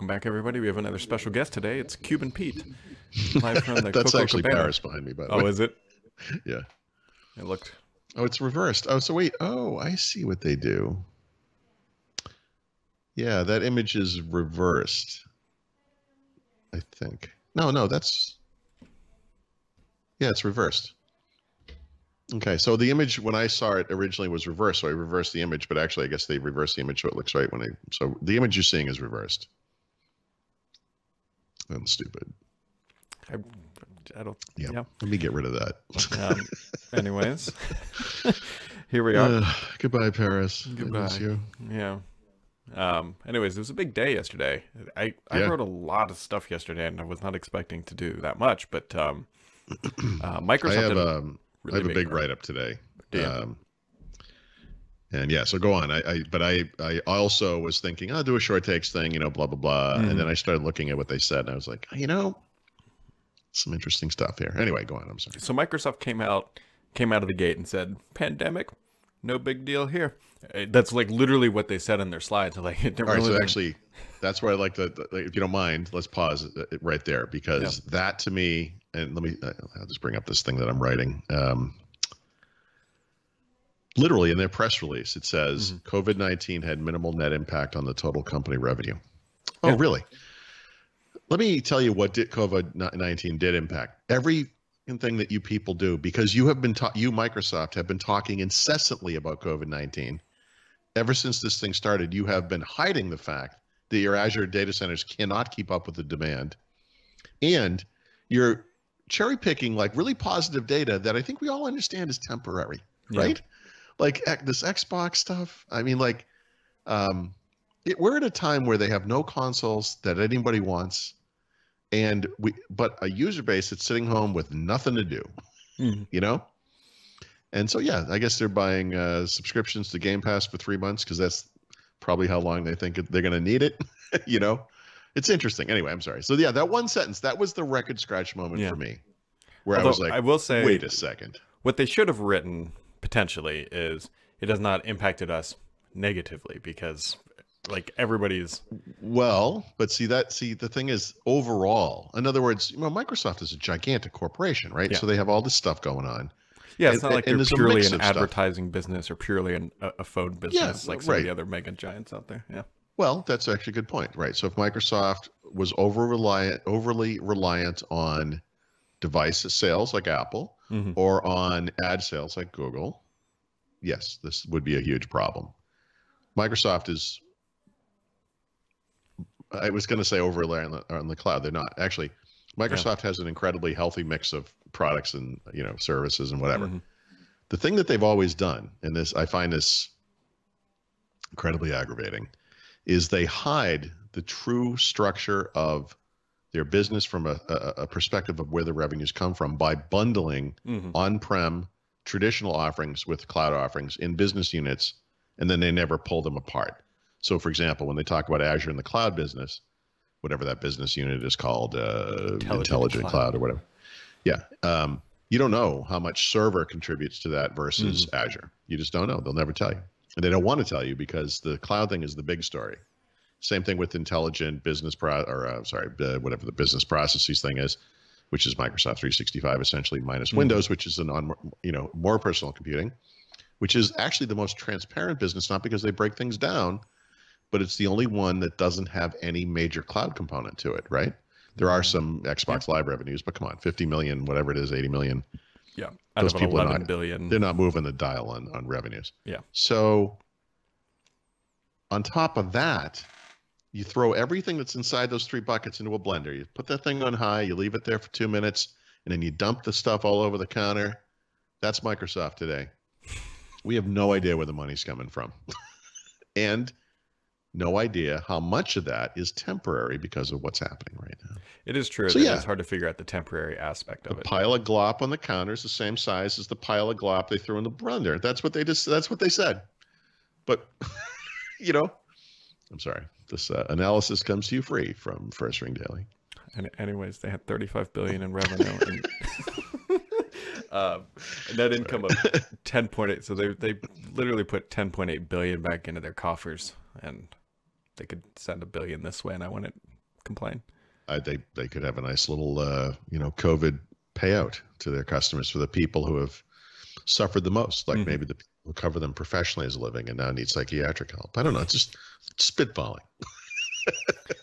back, everybody. We have another special guest today. It's Cuban Pete, live from the That's Coco actually Cabana. Paris behind me, by the Oh, way. is it? Yeah. It looked. Oh, it's reversed. Oh, so wait. Oh, I see what they do. Yeah, that image is reversed. I think. No, that's. Yeah, it's reversed. Okay, so the image when I saw it originally was reversed, so I reversed the image, but actually I guess they reversed the image so it looks right when I. So the image you're seeing is reversed. I'm stupid. I don't. Yeah. Yeah. Let me get rid of that. Anyways, here we are. Goodbye, Paris. Goodbye. I miss you. Yeah. Anyways, it was a big day yesterday. I wrote a lot of stuff yesterday, and I was not expecting to do that much. But Microsoft. I have a big write-up today. Yeah. And yeah, so go on. I also was thinking, I'll do a short takes thing, blah, blah, blah. And then I started looking at what they said, and I was like, some interesting stuff here. Anyway, go on. I'm sorry. So Microsoft came out of the gate and said, pandemic, no big deal here. That's like literally what they said in their slides. Like, all right, so actually, that's where I like to, if you don't mind, let's pause it right there, because that to me, and I'll just bring up this thing that I'm writing. Literally in their press release, it says COVID-19 had minimal net impact on the total company revenue. Oh, really? Let me tell you what COVID-19 did impact. Everything that you people do, because you have been you Microsoft have been talking incessantly about COVID-19 ever since this thing started. You have been hiding the fact that your Azure data centers cannot keep up with the demand, and you're cherry picking like really positive data that I think we all understand is temporary, right? Like this Xbox stuff. I mean, like, we're at a time where they have no consoles that anybody wants, but a user base that's sitting home with nothing to do, And so, yeah, I guess they're buying subscriptions to Game Pass for 3 months because that's probably how long they think they're going to need it. It's interesting. Anyway, I'm sorry. So yeah, that one sentence, that was the record scratch moment for me, where I was like, I will say, wait a second. What they should have written potentially is it has not impacted us negatively because like everybody's but the thing is overall, in other words, Microsoft is a gigantic corporation, right? So they have all this stuff going on. Yeah, it's not like they're purely an advertising businly or purely a phone business like some of the other mega giants out there. Yeah. Well, that's actually a good point, right? So if Microsoft was overly reliant on device sales like Apple or on ad sales like Google, yes, this would be a huge problem. Microsoft is, I was going to say over reliant on the cloud. They're not. Actually, Microsoft has an incredibly healthy mix of products and services and whatever. The thing that they've always done, and this I find this incredibly aggravating, is they hide the true structure of their business from a perspective of where the revenues come from by bundling on-prem traditional offerings with cloud offerings in business units, and then they never pull them apart. So, for example, when they talk about Azure in the cloud business, whatever that business unit is called, intelligent cloud or whatever. Yeah. You don't know how much server contributes to that versus Azure. You just don't know. They'll never tell you. And they don't want to tell you because the cloud thing is the big story. Same thing with intelligent business whatever the business processes thing is, which is Microsoft 365 essentially minus Windows, which is more personal computing, which is actually the most transparent business, not because they break things down, but it's the only one that doesn't have any major cloud component to it, right? There are some Xbox Live revenues, but come on, 50 million, whatever it is, 80 million. Yeah, those people are billion. They're not moving the dial on revenues. Yeah. So on top of that, you throw everything that's inside those three buckets into a blender. You put that thing on high, you leave it there for 2 minutes, and then you dump the stuff all over the counter. That's Microsoft today. We have no idea where the money's coming from. And no idea how much of that is temporary because of what's happening right now. It is true. So, it's hard to figure out the temporary aspect of it. The pile of glop on the counter is the same size as the pile of glop they threw in the blender. That's what they said. But, I'm sorry. This analysis comes to you free from First Ring Daily. And anyways, they had $35 billion in revenue and net income of 10.8. So they literally put 10.8 billion back into their coffers, and they could send $1 billion this way, and I wouldn't complain. They could have a nice little COVID payout to their customers for the people who have suffered the most, like maybe the people who cover them professionally as a living and now need psychiatric help. I don't know. It's just spitballing.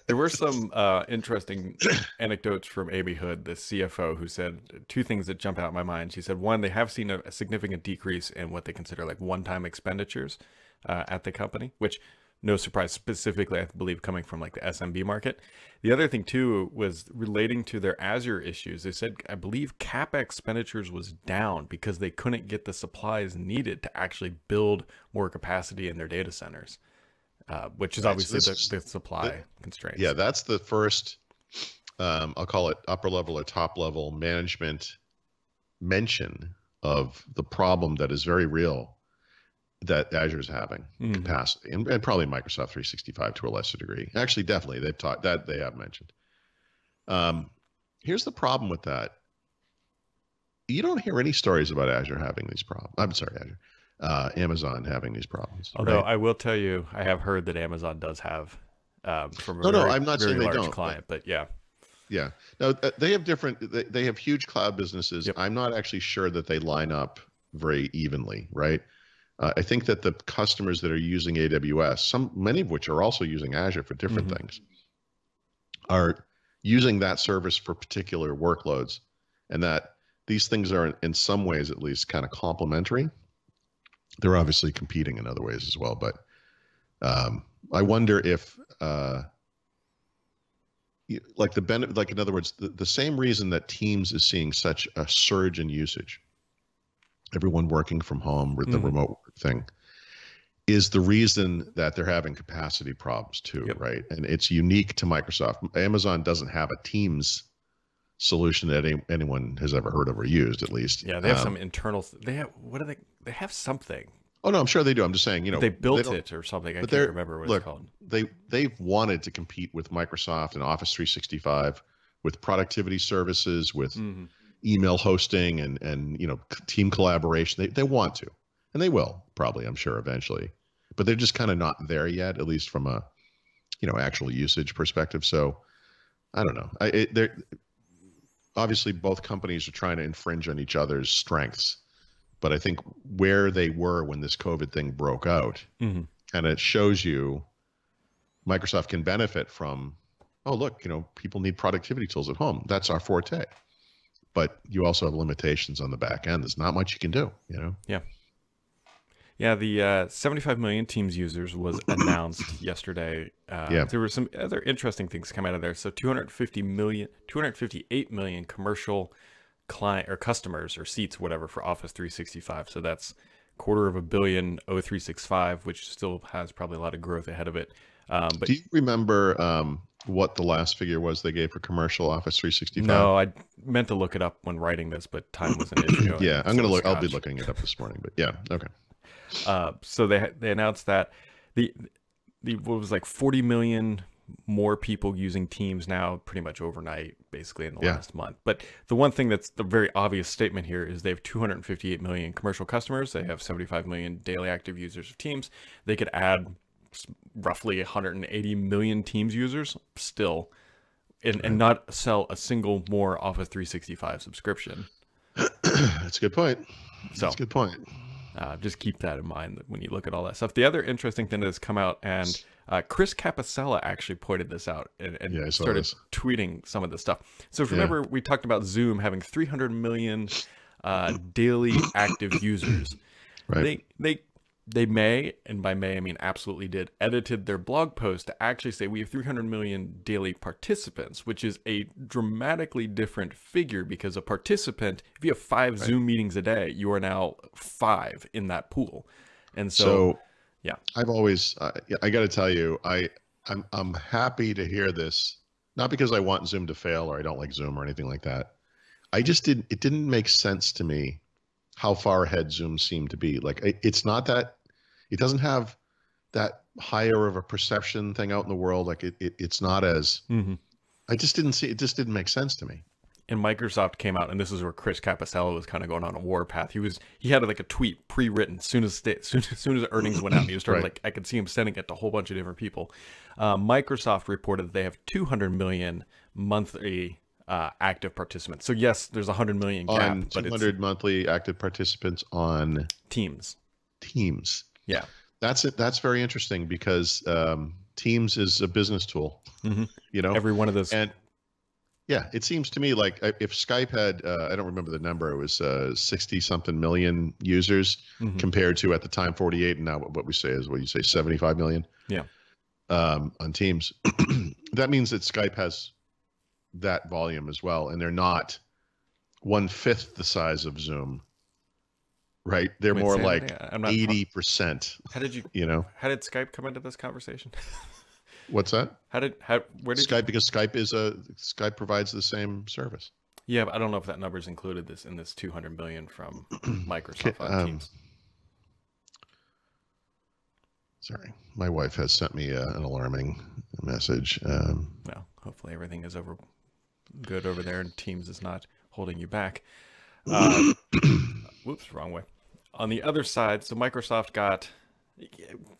There were some interesting anecdotes from Amy Hood, the CFO, who said two things that jump out in my mind. She said, one, they have seen a significant decrease in what they consider like one-time expenditures at the company, which no surprise, specifically, I believe, coming from like the SMB market. The other thing too was relating to their Azure issues. They said, I believe CapEx expenditures was down because they couldn't get the supplies needed to actually build more capacity in their data centers. Which is obviously the supply constraints. Yeah, that's the first, I'll call it upper level or top level management mention of the problem that is very real that Azure is having, capacity, and probably Microsoft 365 to a lesser degree. Actually, definitely, they've taught that, they have mentioned. Here's the problem with that. You don't hear any stories about Azure having these problems. I'm sorry, Amazon having these problems. Although right? I will tell you, I have heard that Amazon does have from a I'm not saying they large don't, client, but yeah. Yeah. No, they have different, they have huge cloud businesses. Yep. I'm not actually sure that they line up very evenly, right? I think that the customers that are using AWS, many of which are also using Azure for different things, are using that service for particular workloads, and that these things are in some ways at least kind of complementary. They're obviously competing in other ways as well, but I wonder if like in other words, the same reason that Teams is seeing such a surge in usage, everyone working from home with the remote thing, is the reason that they're having capacity problems too, right? And it's unique to Microsoft. Amazon doesn't have a Teams solution that anyone has ever heard of or used, at least. Yeah, they have some internal. They have They have something. Oh no, I'm sure they do. I'm just saying, they built it or something. I can't remember what it's called. They've wanted to compete with Microsoft and Office 365 with productivity services, with email hosting and team collaboration. They want to, and they will probably, I'm sure, eventually. But they're just kind of not there yet, at least from a actual usage perspective. So I don't know. They're obviously both companies are trying to infringe on each other's strengths. But I think where they were when this COVID thing broke out kind of shows you Microsoft can benefit from, oh, look, people need productivity tools at home. That's our forte. But you also have limitations on the back end. There's not much you can do, Yeah. Yeah, the 75 million Teams users was announced yesterday. There were some other interesting things come out of there. So 258 million commercial client or customers or seats, whatever, for Office 365. So that's $250 million O365, which still has probably a lot of growth ahead of it. But do you remember what the last figure was they gave for commercial Office 365? No, I meant to look it up when writing this, but time was an issue. Yeah, I'm gonna look. I'll be looking it up this morning. But yeah, okay. So they announced that the what was like 40 million more people using Teams now pretty much overnight, basically in the last month. But the one thing that's the very obvious statement here is they have 258 million commercial customers. They have 75 million daily active users of Teams. They could add roughly 180 million Teams users still and not sell a single more Office 365 subscription. That's a good point. That's a good point. Just keep that in mind when you look at all that stuff. The other interesting thing that has come out, and Chris Capicella actually pointed this out and started tweeting some of this stuff. So if you remember, we talked about Zoom having 300 million daily active users. Right. They may, and by may I mean absolutely did, edited their blog post to actually say we have 300 million daily participants, which is a dramatically different figure because a participant, if you have 5 Zoom meetings a day, you are now 5 in that pool. And so yeah, I've always, I got to tell you, I'm happy to hear this, not because I want Zoom to fail or I don't like Zoom or anything like that. It didn't make sense to me how far ahead Zoom seemed to be. Like, it's not that, it doesn't have that higher of a perception thing out in the world. Like it's not as, I just didn't see, it just didn't make sense to me. and Microsoft came out, and this is where Chris Capossela was kind of going on a warpath. He had like a tweet pre-written as soon as earnings went out, and he started Right. like, I could see him sending it to a whole bunch of different people. Microsoft reported that they have 200 million monthly active participants. So yes, there's 100 million gap, On but 200 monthly active participants on Teams. Teams. Yeah. That's it. That's very interesting because Teams is a business tool. You know, Every one of those. and yeah, it seems to me like if Skype had, I don't remember the number, it was 60 something million users compared to at the time 48, and now what we say is, what you say, 75 million. Yeah. On Teams. That means that Skype has that volume as well, and they're not 1/5 the size of Zoom, right? They're Wait, more Sam, like yeah, I'm not 80%. How did You know, how did Skype come into this conversation? what's that? Where did Skype, because Skype provides the same service. Yeah, but I don't know if that number's included in this 200 million from Microsoft on Teams. Sorry, my wife has sent me an alarming message. Well, hopefully everything is good over there, and Teams is not holding you back. Whoops, wrong way. On the other side, so Microsoft got,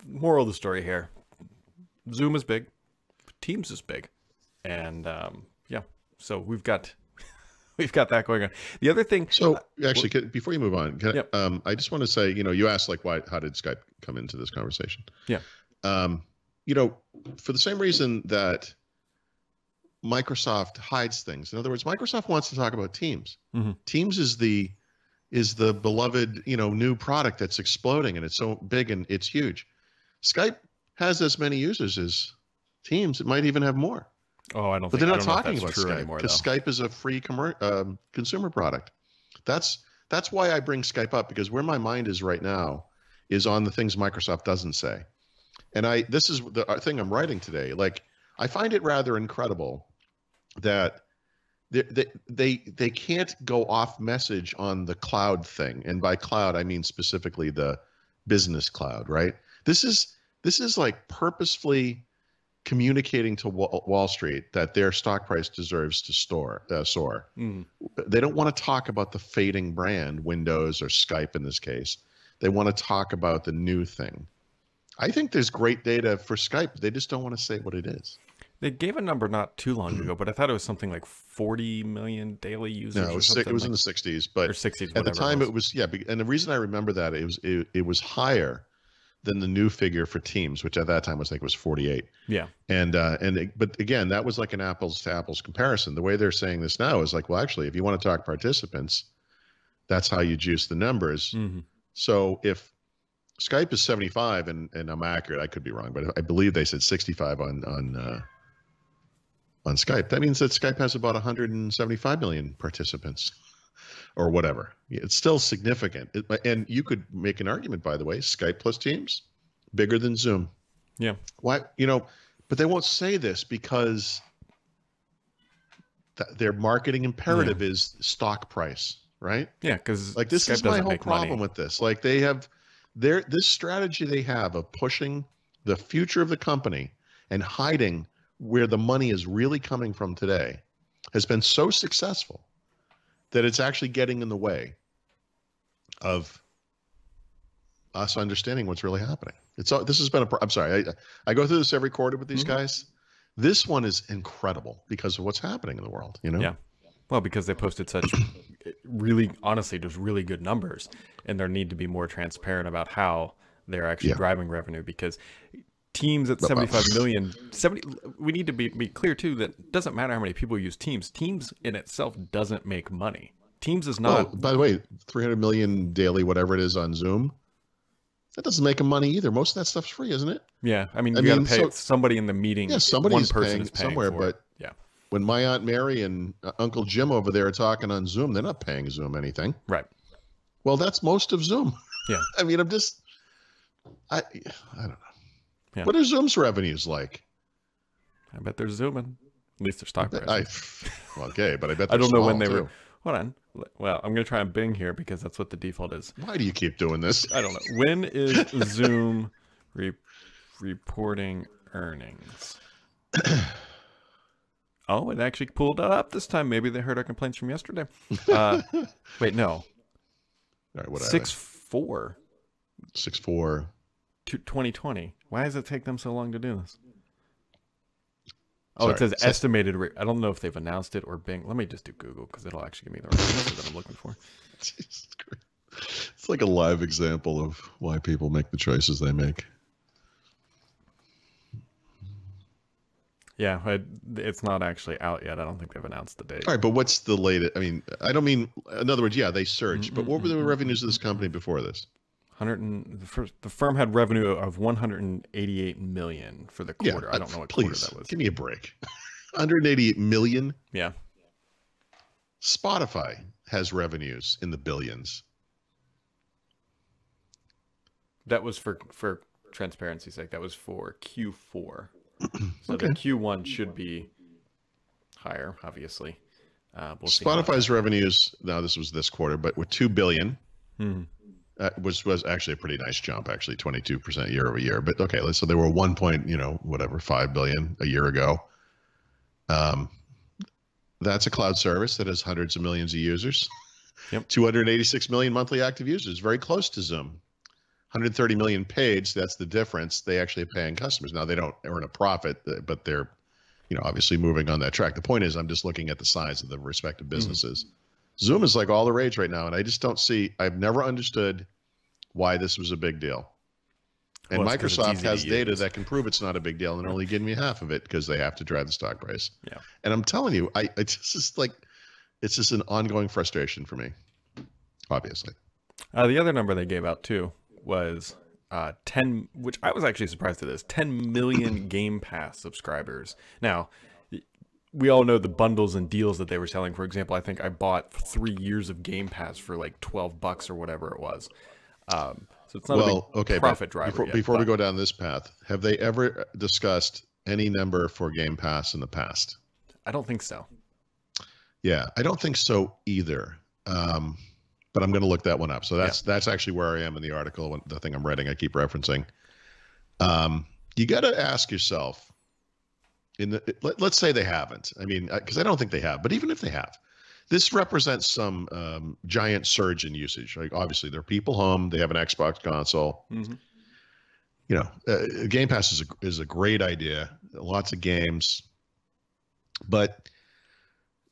moral of the story here, Zoom is big, Teams is big, and yeah, so we've got that going on. The other thing, So actually, before you move on, Yep. I just want to say, you asked like, how did Skype come into this conversation? yeah, For the same reason that Microsoft hides things. In other words, Microsoft wants to talk about Teams. Teams is the beloved, new product that's exploding, and it's so big and it's huge. Skype has as many users as Teams. It might even have more. oh, I don't. But think, they're I not don't know if talking that's about true Skype anymore, because though. Skype is a free consumer product. That's why I bring Skype up, because where my mind is right now is on the things Microsoft doesn't say. And this is the thing I'm writing today. Like, I find it rather incredible that they can't go off message on the cloud thing. And by cloud, I mean specifically the business cloud, right? This is like purposefully communicating to Wall Street that their stock price deserves to soar. They don't want to talk about the fading brand, Windows or Skype in this case. They want to talk about the new thing. I think there's great data for Skype. They just don't want to say what it is. They gave a number not too long ago, but I thought it was something like 40 million daily users. No, it was in the 60s, but or 60s. at the time it was, yeah. And the reason I remember that it was higher than the new figure for Teams, which at that time was, I think, was 48. Yeah. But again, that was like an apples to apples comparison. The way they're saying this now is like, well, actually, if you want to talk participants, that's how you juice the numbers. So if Skype is 75, and I'm accurate, I could be wrong, but I believe they said 65 on Skype. That means that Skype has about 175 million participants or whatever. It's still significant. And you could make an argument, by the way, Skype plus Teams, bigger than Zoom. Yeah. Why, but they won't say this because their marketing imperative is stock price, right? Yeah, because Like, this Skype is my doesn't whole make problem money. with this. Like, they have this strategy they have of pushing the future of the company and hiding where the money is really coming from today has been so successful that it's actually getting in the way of us understanding what's really happening. This has been I'm sorry. I go through this every quarter with these guys. This one is incredible because of what's happening in the world, Yeah. Well, because they posted such really, honestly, just really good numbers, and there need to be more transparent about how they're actually driving revenue, because Teams at 75 million, we need to be clear too that it doesn't matter how many people use Teams. Teams in itself doesn't make money. Teams is not. Oh, by the way, 300 million daily, whatever it is on Zoom, that doesn't make them money either. Most of that stuff's free, isn't it? Yeah, I mean, you got to pay somebody in the meeting. Yeah, somebody's one person paying is paying somewhere, for but it. Yeah. When my Aunt Mary and Uncle Jim over there are talking on Zoom, they're not paying Zoom anything. Right. Well, that's most of Zoom. Yeah. I mean, I don't know. Yeah. What are Zoom's revenues like? I bet they're zooming. At least their stock price. Okay, but I bet I don't know when they too. were. Hold on. Well, I'm going to try and Bing here because that's what the default is. Why do you keep doing this? I don't know. When is Zoom reporting earnings? Oh, it actually pulled up this time. Maybe they heard our complaints from yesterday. Wait, no. All right, what are 6.4. they? 6.4. 2020. Why does it take them so long to do this? Oh, Sorry. it says estimated. I don't know if they've announced it or Bing. Let me just do Google because it'll actually give me the right answer that I'm looking for. Jesus Christ. It's like a live example of why people make the choices they make. Yeah, it's not actually out yet. I don't think they've announced the date. All right, but what's the latest? I mean, I don't mean, in other words, yeah, they surged, but what were the revenues of this company before this? The firm had revenue of 188 million for the quarter. I don't know what quarter that was. Give me a break. 188 million? Yeah. Spotify has revenues in the billions. That was for transparency's sake. That was for Q4. So Okay. the Q1 should be higher, obviously. Spotify's revenues, now this was this quarter, but with 2 billion, was actually a pretty nice jump, actually 22% year over year. But okay, so they were 5 billion a year ago. That's a cloud service that has hundreds of millions of users. Yep. 286 million monthly active users, very close to Zoom. 130 million paid, so that's the difference. They actually are paying customers. Now, they don't earn a profit, but they're, obviously moving on that track. The point is, I'm just looking at the size of the respective businesses. Zoom is like all the rage right now, and I just don't see, I've never understood why this was a big deal. And Well, Microsoft has data that can prove it's not a big deal, and only give me half of it because they have to drive the stock price. Yeah. And I'm telling you, it's just an ongoing frustration for me, obviously. The other number they gave out too was 10, which I was actually surprised at this, 10 million Game Pass subscribers. Now, we all know the bundles and deals that they were selling. For example, I think I bought 3 years of Game Pass for like $12 or whatever it was. So it's not a big profit driver. Before we go down this path, have they ever discussed any number for Game Pass in the past? I don't think so. Yeah, I don't think so either. But I'm going to look that one up. So that's actually where I am in the article, the thing I'm reading. I keep referencing. You got to ask yourself. Let's say they haven't. I mean, because I don't think they have. But even if they have, this represents some giant surge in usage. Like obviously, there are people home. They have an Xbox console. Game Pass is a great idea. Lots of games, but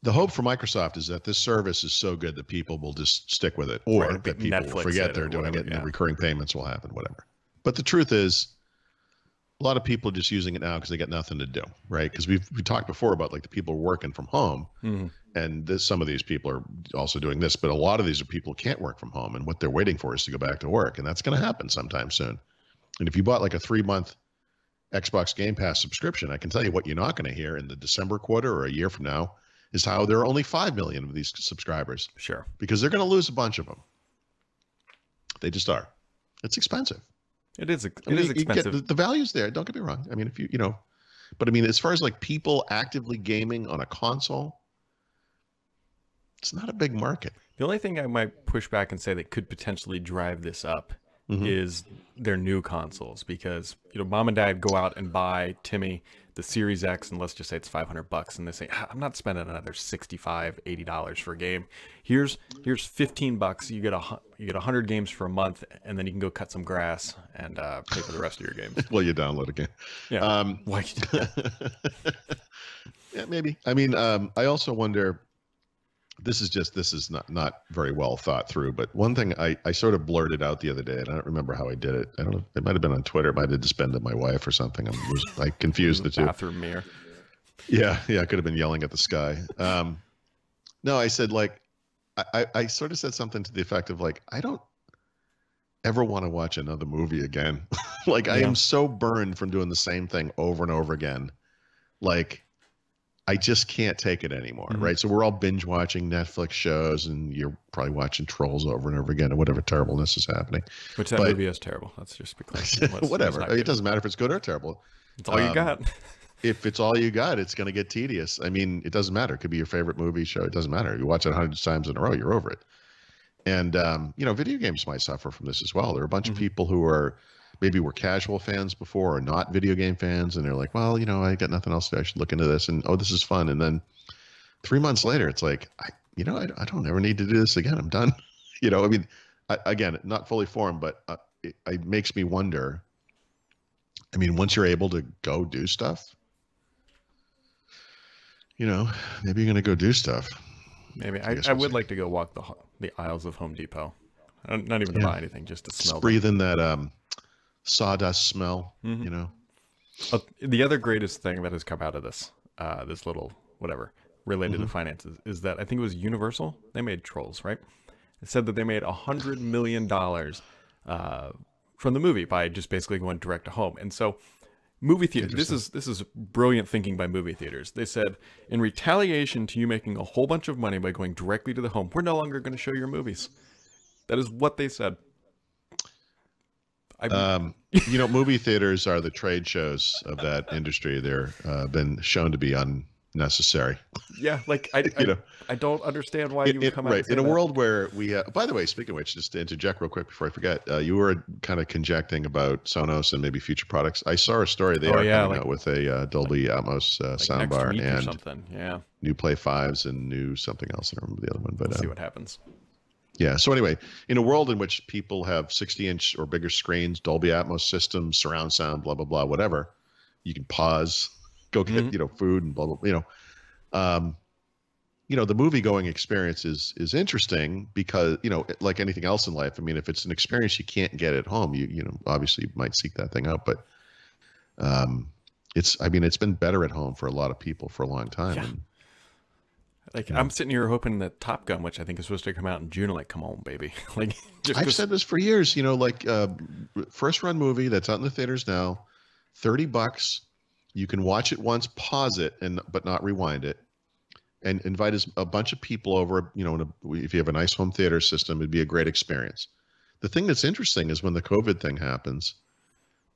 the hope for Microsoft is that this service is so good that people will just stick with it, or that people will forget they're doing it and the recurring payments will happen, whatever. But the truth is, a lot of people are just using it now because they got nothing to do, right? Because we talked before about like the people working from home, and some of these people are also doing this, but a lot of these are people who can't work from home, and what they're waiting for is to go back to work, and that's going to happen sometime soon. And if you bought like a 3-month Xbox Game Pass subscription, I can tell you what you're not going to hear in the December quarter or a year from now is how there are only 5 million of these subscribers. Sure. Because they're going to lose a bunch of them. They just are. It's expensive. It is expensive. The value's there. Don't get me wrong. I mean, but I mean, as far as like people actively gaming on a console, it's not a big market. The only thing I might push back and say that could potentially drive this up is their new consoles, because mom and dad go out and buy Timmy the Series X, and let's just say it's $500, and they say, I'm not spending another $65, $80 for a game. Here's $15. You get 100 games for a month, and then you can go cut some grass and pay for the rest of your games. Well, you download a game. Yeah. Yeah, maybe. I mean, I also wonder. This is not very well thought through, but one thing I sort of blurted out the other day, and I don't remember how I did it. I don't know. It might have been on Twitter. It might have just been to my wife or something. I confused the two. Bathroom mirror. Yeah. I could have been yelling at the sky. No, I said like, I sort of said something to the effect of like, I don't ever want to watch another movie again. Like I am so burned from doing the same thing over and over again. Like, I just can't take it anymore, right? So we're all binge watching Netflix shows, and you're probably watching Trolls over and over again, or whatever terribleness is happening. Which that movie is terrible. Let's just be clear. Whatever. It doesn't matter if it's good or terrible. It's all you got. If it's all you got, it's going to get tedious. I mean, it doesn't matter. It could be your favorite movie show. It doesn't matter. You watch it 100 times in a row, you're over it. And video games might suffer from this as well. There are a bunch of people who are maybe were casual fans before or not video game fans, and they're like, well, I got nothing else to do. I should look into this, and oh, this is fun. And then 3 months later, it's like, I don't ever need to do this again. I'm done. I mean, again, not fully formed, but it makes me wonder. I mean, once you're able to go do stuff, maybe you're going to go do stuff. Maybe I would like to go walk the aisles of Home Depot. Not even to buy anything, just to smell. Just breathe in that sawdust smell. The other greatest thing that has come out of this, this little whatever related to finances, is that I think it was Universal. They made Trolls, right? It said that they made $100 million from the movie by just basically going direct to home. And so movie theater, this is brilliant thinking by movie theaters. They said, in retaliation to you making a whole bunch of money by going directly to the home, we're no longer going to show your movies. That is what they said. Movie theaters are the trade shows of that industry. They're been shown to be unnecessary. Yeah, like I don't understand why you would come out and say in a that. world where we. By the way, speaking of which, just to interject real quick before I forget, you were kind of conjecting about Sonos and maybe future products. I saw a story they are coming out with a Dolby Atmos soundbar and something. Yeah, new Play 5s and new something else. I don't remember the other one, but we'll see what happens. Yeah. So anyway, in a world in which people have 60-inch or bigger screens, Dolby Atmos systems, surround sound, blah blah blah, whatever, you can pause, go get food and blah blah. The movie going experience is interesting because like anything else in life. I mean, if it's an experience you can't get at home, you obviously you might seek that thing out. But it's been better at home for a lot of people for a long time. Yeah. I'm sitting here hoping that Top Gun, which I think is supposed to come out in June, come on, baby. I've said this for years, first run movie that's out in the theaters now, $30. You can watch it once, pause it, but not rewind it, and invite a bunch of people over. If you have a nice home theater system, it'd be a great experience. The thing that's interesting is when the COVID thing happens,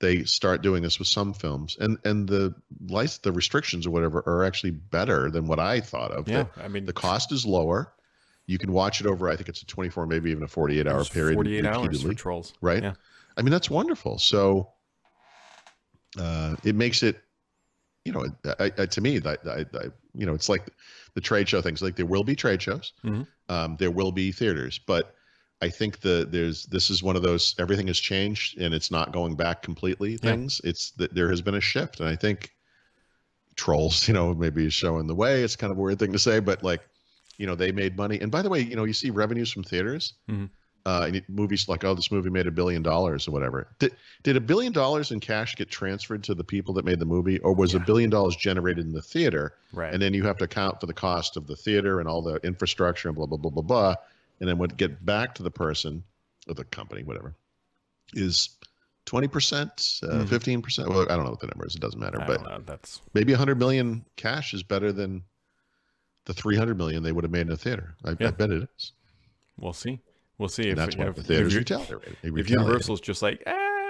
they start doing this with some films, and the restrictions or whatever are actually better than what I thought of. Yeah, the cost is lower. You can watch it over. I think it's a 24, maybe even a 48-hour period. 48 hours for Trolls, right? Yeah. I mean, that's wonderful. So it makes it, to me, it's like the trade show things. Like there will be trade shows, there will be theaters, but I think this is one of those everything has changed and it's not going back completely things. Yeah. It's that there has been a shift, and I think Trolls, maybe is showing the way. It's kind of a weird thing to say, but they made money. And by the way, you see revenues from theaters. And movies like, oh, this movie made $1 billion or whatever. Did $1 billion in cash get transferred to the people that made the movie, or was $1 billion generated in the theater? Right. And then you have to account for the cost of the theater and all the infrastructure and blah, blah, blah, blah, blah. And then what get back to the person or the company, whatever, is 20%, 15%. Well, I don't know what the number is. It doesn't matter. But that's maybe 100 million cash is better than the 300 million they would have made in a theater. I bet it is. We'll see. We'll see. And if that's what the theaters retaliate. If Universal's just like,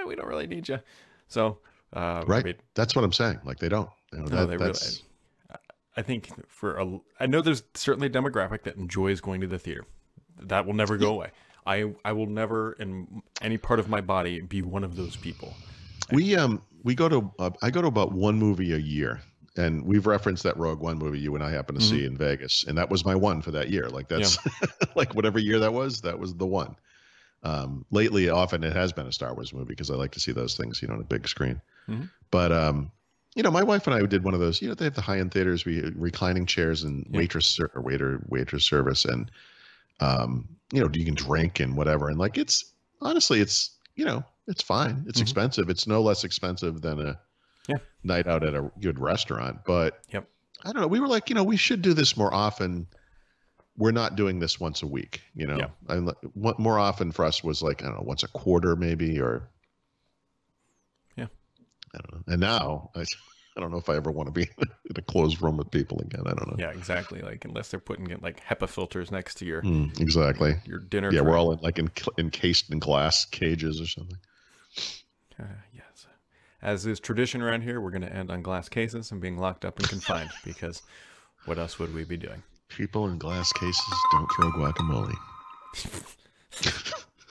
we don't really need you. So, right. That's what I'm saying. Like they don't. Really. I think I know there's certainly a demographic that enjoys going to the theater. That will never go away. I will never, in any part of my body, be one of those people. I go to about one movie a year. And we've referenced that Rogue One movie you and I happened to see in Vegas. And that was my one for that year. Like that's like whatever year that was the one. Lately, often it has been a Star Wars movie because I like to see those things, on a big screen. But, my wife and I did one of those, they have the high-end theaters, reclining chairs and waitress service. And, you can drink and whatever. And like, it's honestly, it's fine. It's expensive. It's no less expensive than a night out at a good restaurant, but I don't know. We were like, we should do this more often. We're not doing this once a week, more often for us was like, I don't know, once a quarter maybe, or I don't know. And now I don't know if I ever want to be in a closed room with people again. I don't know. Yeah, exactly. Like unless they're putting like HEPA filters next to your your dinner. Yeah, tray. We're all encased in glass cages or something. Yes. As is tradition around here, we're going to end on glass cases and being locked up and confined because what else would we be doing? People in glass cases don't throw guacamole.